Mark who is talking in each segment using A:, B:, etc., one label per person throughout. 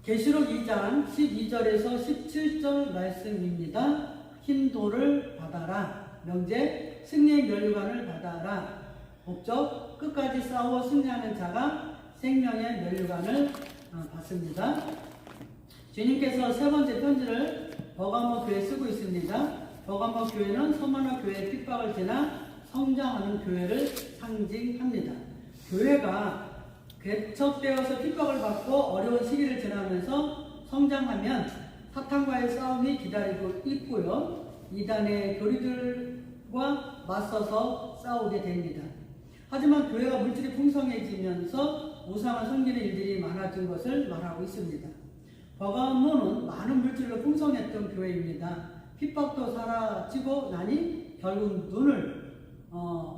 A: 계시록 2장 12절에서 17절 말씀입니다. 흰 돌을 받아라. 명제 승리의 면류관을 받아라. 목적 끝까지 싸워 승리하는 자가 생명의 면류관을 받습니다. 주님께서 세 번째 편지를 버가모 교회에 쓰고 있습니다. 버가모 교회는 서머나 교회의 핍박을 지나 성장하는 교회를 상징합니다. 교회가 개척되어서 핍박을 받고 어려운 시기를 지나면서 성장하면 사탄과의 싸움이 기다리고 있고요. 이단의 교리들과 맞서서 싸우게 됩니다. 하지만 교회가 물질이 풍성해지면서 우상을 섬기는 일들이 많아진 것을 말하고 있습니다. 버가모는 많은 물질로 풍성했던 교회입니다. 핍박도 사라지고 나니 결국 눈을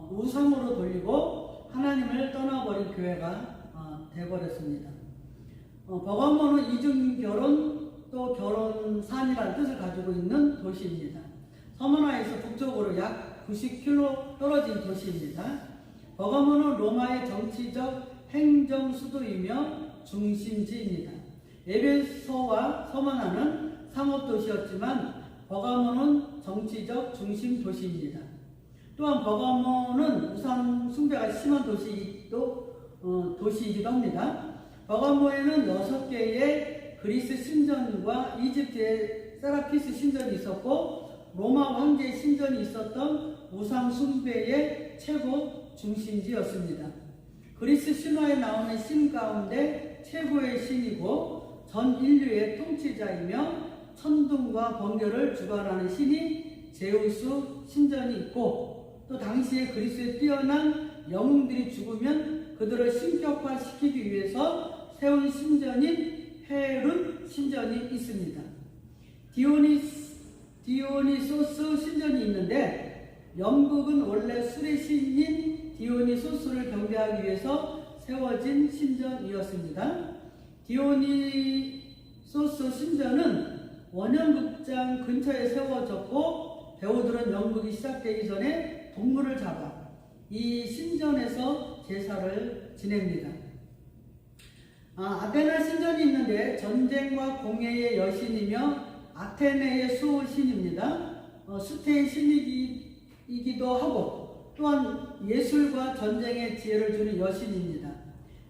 A: 우상으로 돌리고 하나님을 떠나버린 교회가 되어버렸습니다. 버가모는 이중결혼 또 결혼산이라는 뜻을 가지고 있는 도시입니다. 서머나에서 북쪽으로 약 90km 떨어진 도시입니다. 버가모는 로마의 정치적 행정 수도이며 중심지입니다. 에베소와 서머나는 상업도시였지만 버가모는 정치적 중심 도시입니다. 또한 버가모는 우상 숭배가 심한 도시이기도 합니다. 버가모에는 6개의 그리스 신전과 이집트의 세라피스 신전이 있었고 로마 황제의 신전이 있었던 우상 숭배의 최고 중심지였습니다. 그리스 신화에 나오는 신 가운데 최고의 신이고 전 인류의 통치자이며 천둥과 번개를 주관하는 신이 제우스 신전이 있고 또 당시에 그리스에 뛰어난 영웅들이 죽으면 그들을 신격화시키기 위해서 세운 신전인 헤룬 신전이 있습니다. 디오니소스 신전이 있는데 영국은 원래 술의 신인 디오니소스를 경배하기 위해서 세워진 신전이었습니다. 디오니소스 신전은 원형극장 근처에 세워졌고 배우들은 연극이 시작되기 전에 동물을 잡아 이 신전에서 제사를 지냅니다. 아테나 신전이 있는데 전쟁과 공예의 여신이며 아테네의 수호신입니다. 수태의 신이기도 하고 또한 예술과 전쟁의 지혜를 주는 여신입니다.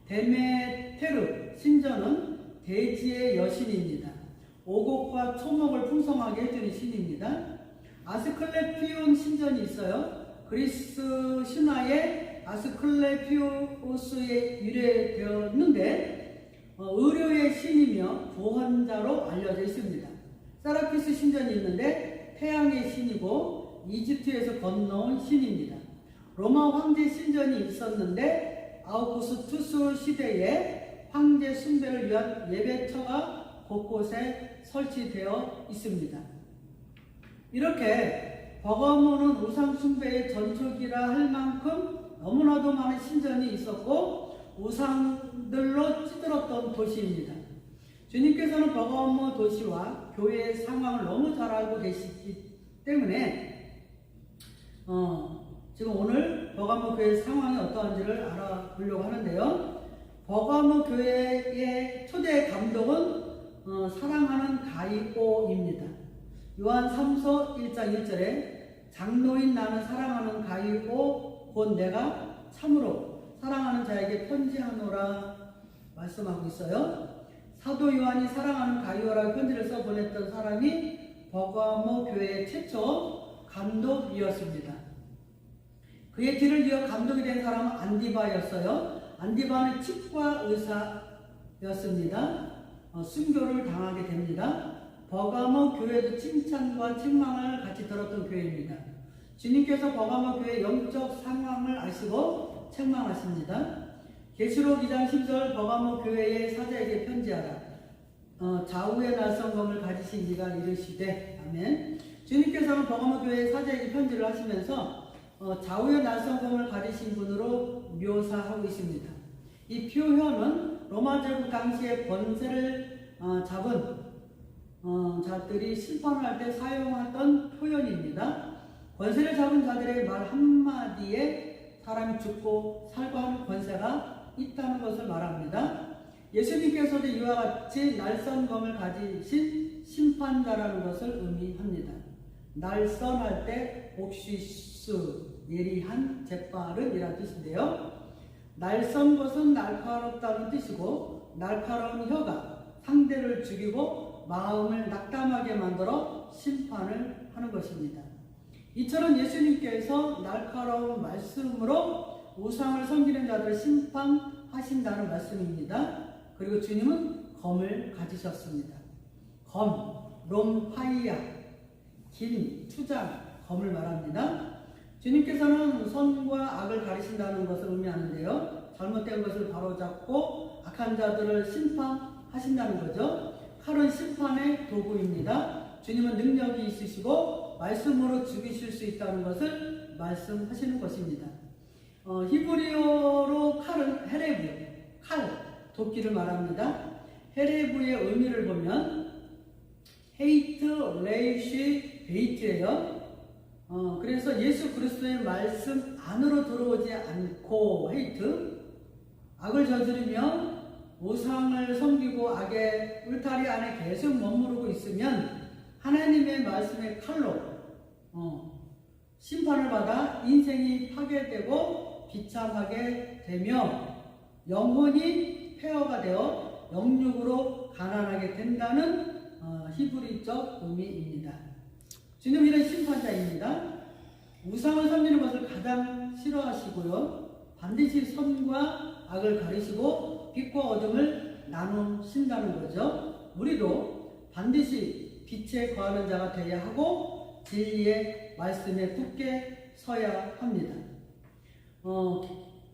A: 데메테르 신전은 대지의 여신입니다. 오곡과 초목을 풍성하게 해주는 신입니다. 아스클레피온 신전이 있어요. 그리스 신화에 아스클레피오스에 유래되었는데 의료의 신이며 보험자로 알려져 있습니다. 세라피스 신전이 있는데 태양의 신이고 이집트에서 건너온 신입니다. 로마 황제 신전이 있었는데 아우구스투스 시대에 황제 숭배를 위한 예배처가 곳곳에 설치되어 있습니다. 이렇게 버가모는 우상 숭배의 전초기라 할 만큼 너무나도 많은 신전이 있었고 우상들로 찌들었던 도시입니다. 주님께서는 버가모 도시와 교회의 상황을 너무 잘 알고 계시기 때문에 지금 오늘 버가모 교회의 상황이 어떠한지를 알아보려고 하는데요. 버가모 교회의 초대 감독은 사랑하는 가이오입니다. 요한 3서 1장 1절에 장로인 나는 사랑하는 가이오 곧 내가 참으로 사랑하는 자에게 편지하노라 말씀하고 있어요. 사도 요한이 사랑하는 가이오라고 편지를 써보냈던 사람이 버가모 교회의 최초 감독이었습니다. 그의 뒤를 이어 감독이 된 사람은 안디바였어요. 안디바는 치과 의사였습니다. 순교를 당하게 됩니다. 버가모 교회도 칭찬과 책망을 같이 들었던 교회입니다. 주님께서 버가모 교회의 영적 상황을 아시고 책망하십니다. 계시록 2장 10절 버가모 교회의 사자에게 편지하라. 좌우의 날성검을 가지신 이가 이르시되 아멘. 주님께서는 버가모 교회의 사자에게 편지를 하시면서 좌우의 날성검을 가지신 분으로 묘사하고 있습니다. 이 표현은 로마 제국 당시에 권세를 잡은 자들이 심판할 때 사용하던 표현입니다. 권세를 잡은 자들의 말 한마디에 사람이 죽고 살고 하는 권세가 있다는 것을 말합니다. 예수님께서도 이와 같이 날선검을 가지신 심판자라는 것을 의미합니다. 날선할 때 옥시스, 예리한, 재빠른 이라는 뜻인데요. 날선 것은 날카롭다는 뜻이고, 날카로운 혀가 상대를 죽이고 마음을 낙담하게 만들어 심판을 하는 것입니다. 이처럼 예수님께서 날카로운 말씀으로 우상을 섬기는 자들을 심판하신다는 말씀입니다. 그리고 주님은 검을 가지셨습니다. 검, 롬파이아, 긴, 투장, 검을 말합니다. 주님께서는 선과 악을 가리신다는 것을 의미하는데요. 잘못된 것을 바로잡고 악한 자들을 심판하신다는 거죠. 칼은 심판의 도구입니다. 주님은 능력이 있으시고 말씀으로 죽이실 수 있다는 것을 말씀하시는 것입니다. 히브리어로 칼은 헤레브, 칼, 도끼를 말합니다. 헤레브의 의미를 보면 헤이트, 레이시, 베이트예요. 그래서 예수 그리스도의 말씀 안으로 들어오지 않고 헤이트, 악을 저지르며 우상을 섬기고 악의 울타리 안에 계속 머무르고 있으면 하나님의 말씀의 칼로 심판을 받아 인생이 파괴되고 비참하게 되며 영혼이 폐허가 되어 영육으로 가난하게 된다는 히브리적 의미입니다. 주님 이런 심판자입니다. 우상을 섬기는 것을 가장 싫어하시고요. 반드시 선과 악을 가리시고 빛과 어둠을 나누신다는 거죠. 우리도 반드시 빛에 거하는 자가 되어야 하고 진리의 말씀에 굳게 서야 합니다.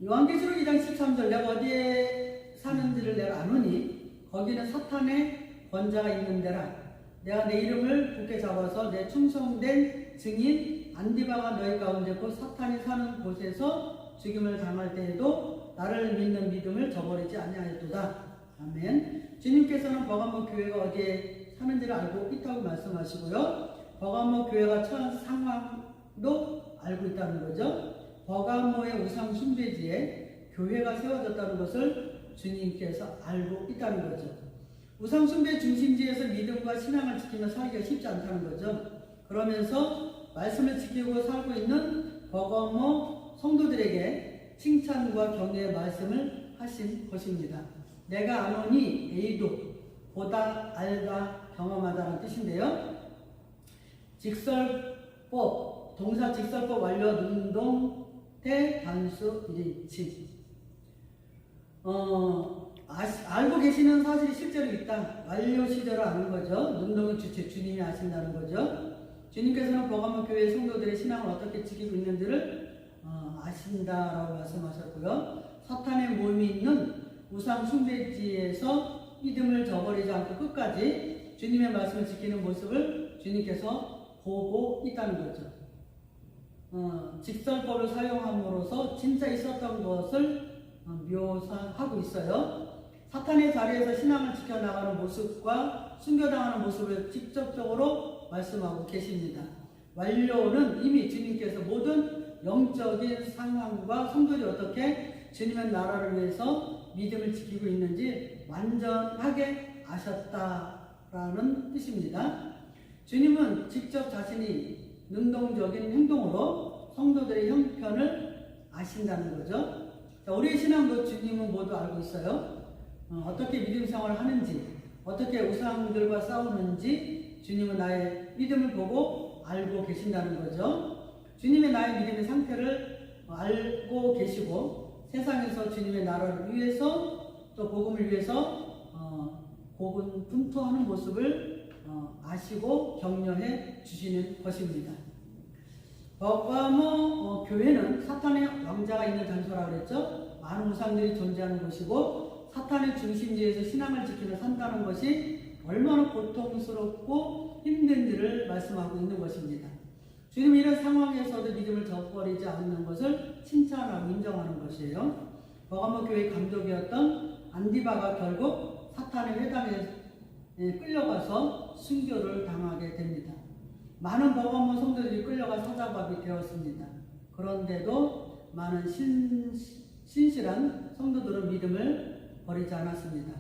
A: 요한계시록 2장 13절 내가 어디에 사는지를 내가 아노니 거기는 사탄의 권자가 있는 데라. 내가 내 이름을 굳게 잡아서 내 충성된 증인 안디바가 너희 가운데 곧 사탄이 사는 곳에서 죽임을 당할 때에도 나를 믿는 믿음을 저버리지 아니하였도다. 아멘. 주님께서는 버가모 교회가 어디에 사는지를 알고 있다고 말씀하시고요. 버가모 교회가 처한 상황도 알고 있다는 거죠. 버가모의 우상 숭배지에 교회가 세워졌다는 것을 주님께서 알고 있다는 거죠. 우상 숭배 중심지에서 믿음과 신앙을 지키며 살기가 쉽지 않다는 거죠. 그러면서 말씀을 지키고 살고 있는 버가모 성도들에게 칭찬과 격려의 말씀을 하신 것입니다. 내가 아노니 에이도 보다 알다 경험하다는 뜻인데요. 직설법, 동사 직설법 완료 능동 대단수 일치. 알고 계시는 사실이 실제로 있다. 완료 시제로 아는 거죠. 능동의 주체 주님이 아신다는 거죠. 주님께서는 버가모 교회 성도들의 신앙을 어떻게 지키고 있는지를 아신다라고 말씀하셨고요. 사탄의 모임이 있는 우상 숭배지에서 믿음을 저버리지 않고 끝까지 주님의 말씀을 지키는 모습을 주님께서 보고 있다는 거죠. 직설법을 사용함으로써 진짜 있었던 것을 묘사하고 있어요. 사탄의 자리에서 신앙을 지켜나가는 모습과 숨겨당하는 모습을 직접적으로 말씀하고 계십니다. 완료는 이미 주님께서 모든 영적인 상황과 성도들이 어떻게 주님의 나라를 위해서 믿음을 지키고 있는지 완전하게 아셨다라는 뜻입니다. 주님은 직접 자신이 능동적인 행동으로 성도들의 형편을 아신다는 거죠. 자, 우리의 신앙도 주님은 모두 알고 있어요. 어떻게 믿음 생활을 하는지, 어떻게 우상들과 싸우는지 주님은 나의 믿음을 보고 알고 계신다는 거죠. 주님의 나의 믿음의 상태를 알고 계시고 세상에서 주님의 나라를 위해서 또 복음을 위해서 고군분투하는 모습을 아시고 격려해 주시는 것입니다. 버가모 교회는 사탄의 왕자가 있는 장소라고 그랬죠. 많은 우상들이 존재하는 곳이고 사탄의 중심지에서 신앙을 지키며 산다는 것이 얼마나 고통스럽고 힘든지를 말씀하고 있는 것입니다. 주님은 이런 상황에서도 믿음을 저버리지 않는 것을 칭찬하고 인정하는 것이에요. 버가모 교회의 감독이었던 안디바가 결국 사탄의 회당에 끌려가서 순교를 당하게 됩니다. 많은 버가모 성도들이 끌려가 사자밥이 되었습니다. 그런데도 많은 신실한 성도들은 믿음을 버리지 않았습니다.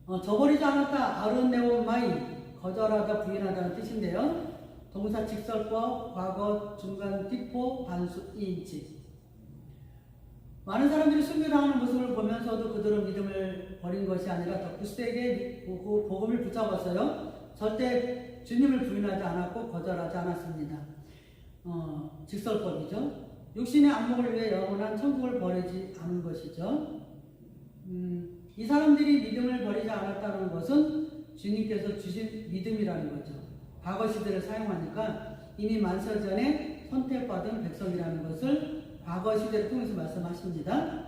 A: 저버리지 않았다, 아르네오마이, 거절하다, 부인하다는 뜻인데요. 동사 직설법, 과거, 중간, 뒷포, 단수, 이인치. 많은 사람들이 순교당하는 모습을 보면서도 그들은 믿음을 버린 것이 아니라 더 굳세게 복음을 붙잡았어요. 절대 주님을 부인하지 않았고 거절하지 않았습니다. 직설법이죠. 육신의 안목을 위해 영원한 천국을 버리지 않은 것이죠. 이 사람들이 믿음을 버리지 않았다는 것은 주님께서 주신 믿음이라는 거죠. 과거 시대를 사용하니까 이미 만세전에 선택받은 백성이라는 것을 과거 시대를 통해서 말씀하십니다.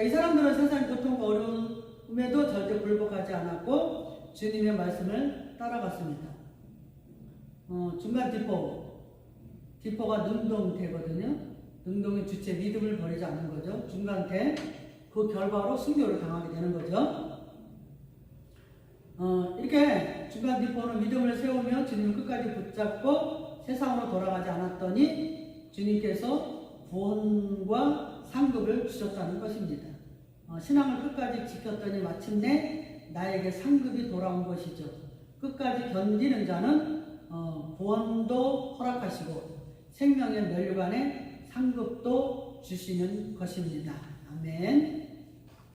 A: 이 사람들은 세상 고통과 어려움에도 절대 굴복하지 않았고 주님의 말씀을 따라갔습니다. 중간 뒷포가 능동태거든요. 능동의 주체 믿음을 버리지 않는 거죠. 중간태, 그 결과로 순교를 당하게 되는 거죠. 이렇게 중간 뒷포는 믿음을 세우며 주님을 끝까지 붙잡고 세상으로 돌아가지 않았더니 주님께서 구원과 상급을 주셨다는 것입니다. 신앙을 끝까지 지켰더니 마침내 나에게 상급이 돌아온 것이죠. 끝까지 견디는 자는 구원도 허락하시고 생명의 멸류관에 상급도 주시는 것입니다. 아멘.